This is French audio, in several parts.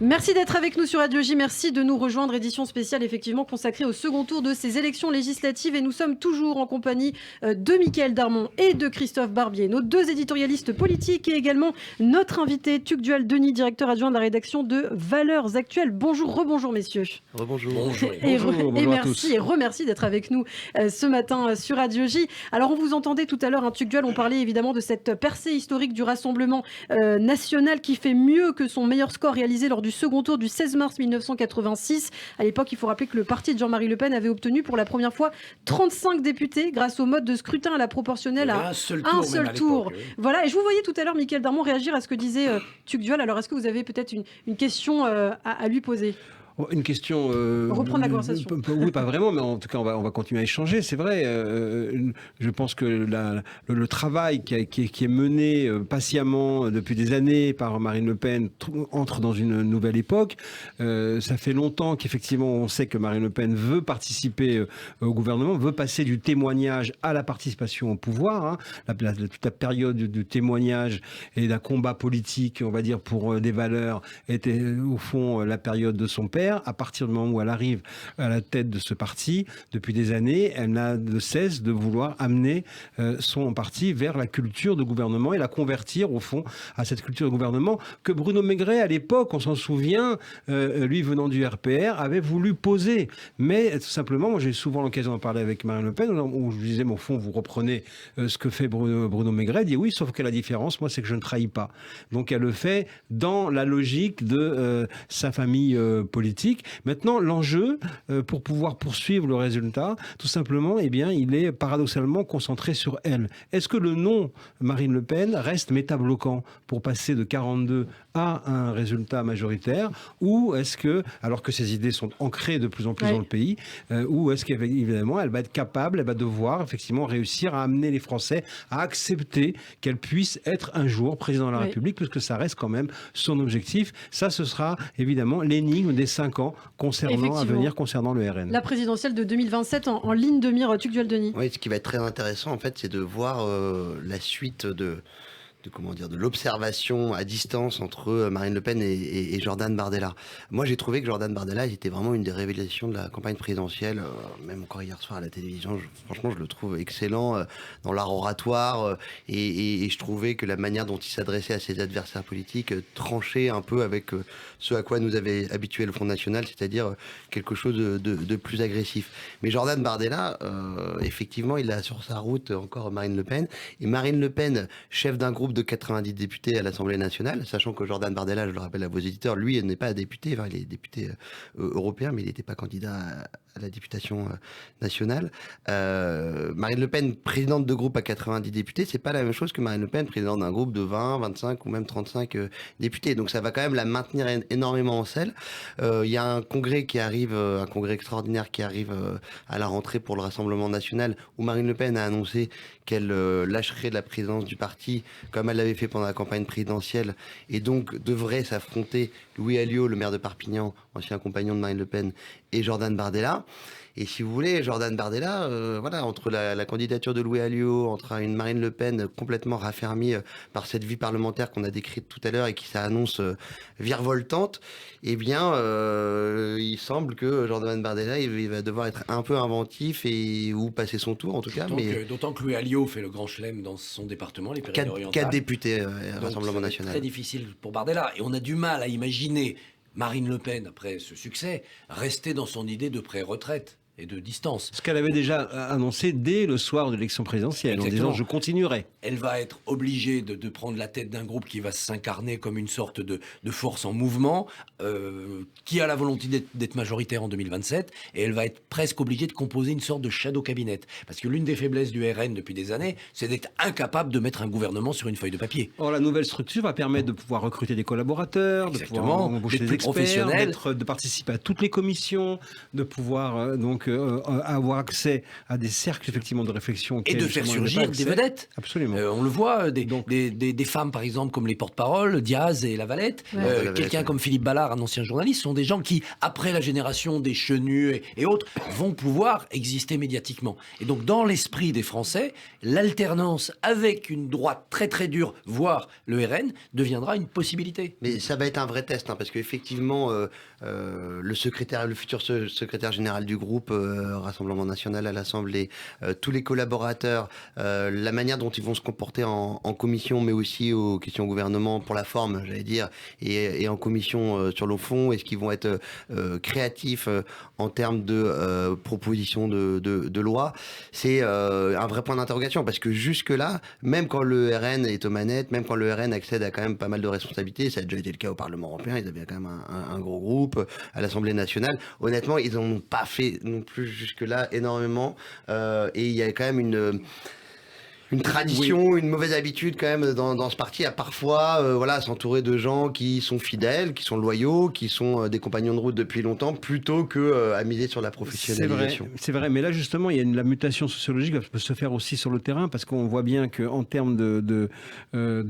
Merci d'être avec nous sur Radio J, merci de nous rejoindre, édition spéciale effectivement consacrée au second tour de ces élections législatives et nous sommes toujours en compagnie de Mickaël Darmon et de Christophe Barbier, nos deux éditorialistes politiques et également notre invité Tugdual Denis, directeur adjoint de la rédaction de Valeurs Actuelles. Bonjour, rebonjour messieurs. Rebonjour. Bonjour. Et merci et remercie d'être avec nous ce matin sur Radio J. Alors on vous entendait tout à l'heure, Tugdual, on parlait évidemment de cette percée historique du Rassemblement national qui fait mieux que son meilleur score réalisé lors du second tour du 16 mars 1986. À l'époque, il faut rappeler que le parti de Jean-Marie Le Pen avait obtenu pour la première fois 35 députés grâce au mode de scrutin à la proportionnelle à un seul tour. Oui. Voilà, et je vous voyais tout à l'heure, Mickaël Darmon, réagir à ce que disait Tugdual. Alors, est-ce que vous avez peut-être une question à lui poser ? Une question. Reprendre la conversation. Oui, pas vraiment, mais en tout cas, on va continuer à échanger. C'est vrai. Je pense que le travail qui est mené patiemment depuis des années par Marine Le Pen entre dans une nouvelle époque. Ça fait longtemps qu'effectivement, on sait que Marine Le Pen veut participer au gouvernement, veut passer du témoignage à la participation au pouvoir. Hein. Toute la période du témoignage et d'un combat politique, on va dire, pour des valeurs, était au fond la période de son père. À partir du moment où elle arrive à la tête de ce parti, depuis des années, elle n'a de cesse de vouloir amener son parti vers la culture de gouvernement et la convertir au fond à cette culture de gouvernement que Bruno Maigret, à l'époque, on s'en souvient, lui venant du RPR, avait voulu poser. Mais tout simplement, moi j'ai souvent l'occasion d'en parler avec Marine Le Pen, où je disais, mais au fond, vous reprenez ce que fait Bruno Maigret, elle dit oui, sauf que la différence, moi, c'est que je ne trahis pas. Donc elle le fait dans la logique de sa famille politique. Maintenant, l'enjeu, pour pouvoir poursuivre le résultat, tout simplement, eh bien, il est paradoxalement concentré sur elle. Est-ce que le nom Marine Le Pen reste métabloquant pour passer de 42 à un résultat majoritaire, ou est-ce que, alors que ses idées sont ancrées de plus en plus dans le pays, ou est-ce qu'évidemment, elle va être capable, elle va devoir effectivement réussir à amener les Français à accepter qu'elle puisse être un jour président de la République, puisque ça reste quand même son objectif. Ça, ce sera évidemment l'énigme des 5 ans à venir concernant le RN. La présidentielle de 2027 en ligne de mire, Tugdual Denis. Oui, ce qui va être très intéressant, en fait, c'est de voir la suite de l'observation à distance entre Marine Le Pen et Jordan Bardella. Moi, j'ai trouvé que Jordan Bardella était vraiment une des révélations de la campagne présidentielle, même encore hier soir à la télévision. Franchement, je le trouve excellent dans l'art oratoire et je trouvais que la manière dont il s'adressait à ses adversaires politiques tranchait un peu avec ce à quoi nous avait habitué le Front National, c'est-à-dire quelque chose de plus agressif. Mais Jordan Bardella, effectivement, il a sur sa route encore Marine Le Pen. Et Marine Le Pen, chef d'un groupe de 90 députés à l'Assemblée nationale, sachant que Jordan Bardella, je le rappelle à vos éditeurs, lui, il n'est pas député, enfin, il est député européen, mais il n'était pas candidat à la députation nationale. Marine Le Pen, présidente de groupe à 90 députés, c'est pas la même chose que Marine Le Pen, présidente d'un groupe de 20, 25 ou même 35 députés. Donc ça va quand même la maintenir énormément en selle. Il y a un congrès qui arrive, un congrès extraordinaire qui arrive à la rentrée pour le Rassemblement national, où Marine Le Pen a annoncé qu'elle lâcherait la présidence du parti, comme elle l'avait fait pendant la campagne présidentielle, et donc devrait s'affronter Louis Alliot, le maire de Perpignan, ancien compagnon de Marine Le Pen, et Jordan Bardella. Et si vous voulez, Jordan Bardella, entre la candidature de Louis Alliot, entre une Marine Le Pen complètement raffermie par cette vie parlementaire qu'on a décrite tout à l'heure et qui s'annonce virevoltante, eh bien, il semble que Jordan Bardella, il va devoir être un peu inventif ou passer son tour, en tout cas. D'autant que Louis Alliot fait le grand chelem dans son département, les Pyrénées-Orientales. 4 députés Rassemblement national. C'est très difficile pour Bardella. Et on a du mal à imaginer Marine Le Pen, après ce succès, rester dans son idée de pré-retraite et de distance. Ce qu'elle avait déjà annoncé dès le soir de l'élection présidentielle. Exactement. En disant « je continuerai ». Elle va être obligée de prendre la tête d'un groupe qui va s'incarner comme une sorte de force en mouvement, qui a la volonté d'être majoritaire en 2027, et elle va être presque obligée de composer une sorte de shadow cabinet. Parce que l'une des faiblesses du RN depuis des années, c'est d'être incapable de mettre un gouvernement sur une feuille de papier. Or, la nouvelle structure va permettre de pouvoir recruter des collaborateurs, de pouvoir embaucher des experts, de participer à toutes les commissions, de pouvoir donc donc avoir accès à des cercles effectivement de réflexion. Et de faire surgir des vedettes. Absolument. On le voit, des femmes par exemple comme les porte-paroles, Diaz et Lavalette, quelqu'un comme Philippe Ballard, un ancien journaliste, sont des gens qui, après la génération des Chenu et autres, vont pouvoir exister médiatiquement. Et donc dans l'esprit des Français, l'alternance avec une droite très très dure, voire le RN, deviendra une possibilité. Mais ça va être un vrai test, parce qu'effectivement, le futur secrétaire général du groupe Rassemblement National à l'Assemblée, tous les collaborateurs, la manière dont ils vont se comporter en commission, mais aussi aux questions au gouvernement pour la forme, j'allais dire, et en commission sur le fond, est-ce qu'ils vont être créatifs en termes de propositions de loi, c'est un vrai point d'interrogation, parce que jusque-là, même quand le RN est aux manettes, même quand le RN accède à quand même pas mal de responsabilités, ça a déjà été le cas au Parlement européen, ils avaient quand même un gros groupe, à l'Assemblée nationale, honnêtement, ils n'en ont pas fait non plus jusque-là énormément, et il y a quand même une tradition, une mauvaise habitude quand même dans ce parti à parfois s'entourer de gens qui sont fidèles, qui sont loyaux, qui sont des compagnons de route depuis longtemps, plutôt que à miser sur la professionnalisation. C'est vrai, mais là justement il y a la mutation sociologique qui peut se faire aussi sur le terrain, parce qu'on voit bien qu'en termes de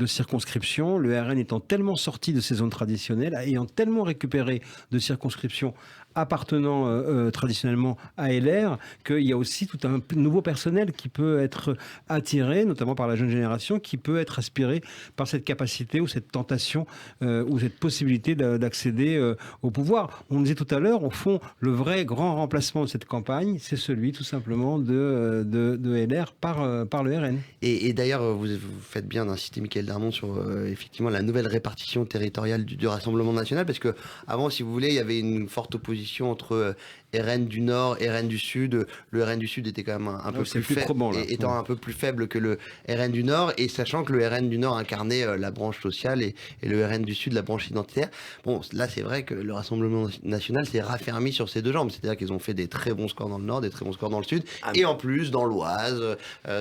circonscription, le RN étant tellement sorti de ses zones traditionnelles, ayant tellement récupéré de circonscriptions appartenant traditionnellement à LR, qu'il y a aussi tout un nouveau personnel qui peut être attiré, notamment par la jeune génération, qui peut être aspiré par cette capacité ou cette tentation ou cette possibilité d'accéder au pouvoir. On disait tout à l'heure, au fond, le vrai grand remplacement de cette campagne, c'est celui tout simplement de LR par le RN. Et d'ailleurs, vous faites bien d'inciter Mickaël Darmon sur effectivement la nouvelle répartition territoriale du Rassemblement National, parce que avant, si vous voulez, il y avait une forte opposition entre RN du Nord et RN du Sud. Le RN du Sud était quand même un peu plus faible, étant un peu plus faible que le RN du Nord, et sachant que le RN du Nord incarnait la branche sociale et le RN du Sud la branche identitaire. Bon, là c'est vrai que le Rassemblement National s'est raffermi sur ces deux jambes, c'est-à-dire qu'ils ont fait des très bons scores dans le Nord, des très bons scores dans le Sud, et en plus dans l'Oise,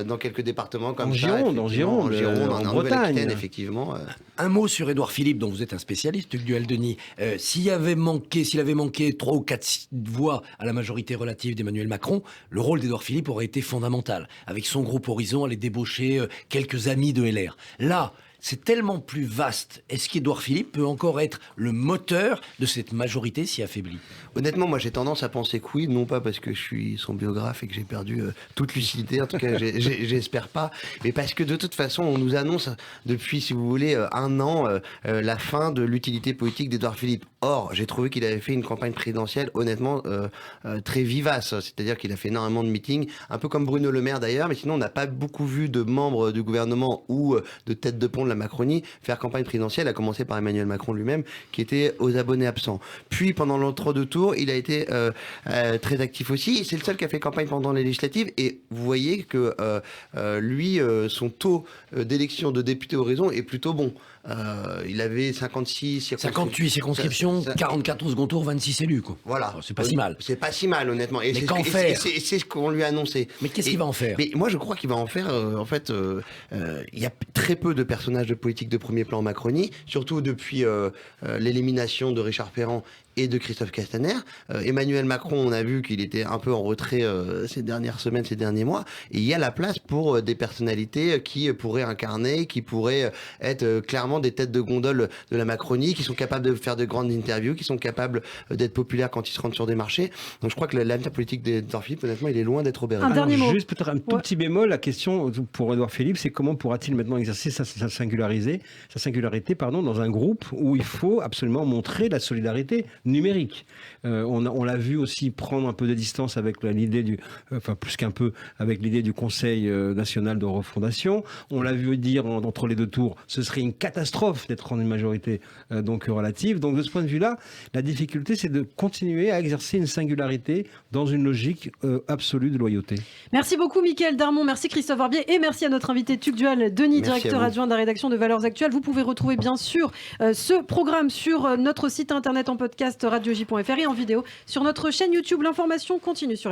dans quelques départements comme en Gironde, en Nouvelle-Aquitaine, effectivement. Un mot sur Édouard Philippe, dont vous êtes un spécialiste, Hugues Duhaldenis. S'il avait manqué 3 ou 4 voix à la majorité relative d'Emmanuel Macron, le rôle d'Édouard Philippe aurait été fondamental. Avec son groupe Horizon, aller débaucher quelques amis de LR. Là, c'est tellement plus vaste. Est-ce qu'Édouard Philippe peut encore être le moteur de cette majorité si affaiblie ? Honnêtement, moi j'ai tendance à penser que oui, non pas parce que je suis son biographe et que j'ai perdu toute lucidité, en tout cas j'espère pas, mais parce que de toute façon on nous annonce depuis, si vous voulez, un an la fin de l'utilité politique d'Édouard Philippe. Or, j'ai trouvé qu'il avait fait une campagne présidentielle honnêtement très vivace, c'est-à-dire qu'il a fait énormément de meetings, un peu comme Bruno Le Maire d'ailleurs, mais sinon on n'a pas beaucoup vu de membres du gouvernement ou de tête de pont de la Macronie faire campagne présidentielle, à commencer par Emmanuel Macron lui-même, qui était aux abonnés absents. Puis pendant l'entre-deux tours, il a été très actif aussi. C'est le seul qui a fait campagne pendant les législatives, et vous voyez que lui, son taux d'élection de député Horizon est plutôt bon. Il avait 58 circonscriptions, 44 au second tour, 26 élus, quoi. Voilà. Alors, c'est pas si mal. C'est pas si mal, honnêtement. Et mais qu'en faire ? C'est ce qu'on lui a annoncé. Mais qu'est-ce qu'il va en faire ? Mais moi, je crois qu'il va en faire. En fait, il y a très peu de personnages de politique de premier plan en Macronie, surtout depuis l'élimination de Richard Ferrand et de Christophe Castaner. Emmanuel Macron, on a vu qu'il était un peu en retrait ces dernières semaines, ces derniers mois. Et il y a la place pour des personnalités qui pourraient incarner, qui pourraient être clairement des têtes de gondole de la Macronie, qui sont capables de faire de grandes interviews, qui sont capables d'être populaires quand ils se rendent sur des marchés. Donc je crois que l'avenir politique d'Édouard Philippe, honnêtement, il est loin d'être obéré. Juste peut-être un tout petit bémol, la question pour Édouard Philippe, c'est comment pourra-t-il maintenant exercer sa singularité dans un groupe où il faut absolument montrer la solidarité numérique. On l'a vu aussi prendre un peu de distance avec l'idée plus qu'un peu, avec l'idée du Conseil national de refondation. On l'a vu dire entre les deux tours, ce serait une catastrophe d'être en une majorité donc relative. Donc de ce point de vue-là, la difficulté, c'est de continuer à exercer une singularité dans une logique absolue de loyauté. Merci beaucoup Mickaël Darmon, merci Christophe Barbier, et merci à notre invité Hugues Duhaldenis, directeur adjoint de la rédaction de Valeurs Actuelles. Vous pouvez retrouver bien sûr ce programme sur notre site internet en podcast radioj.fr et en vidéo sur notre chaîne YouTube. L'information continue sur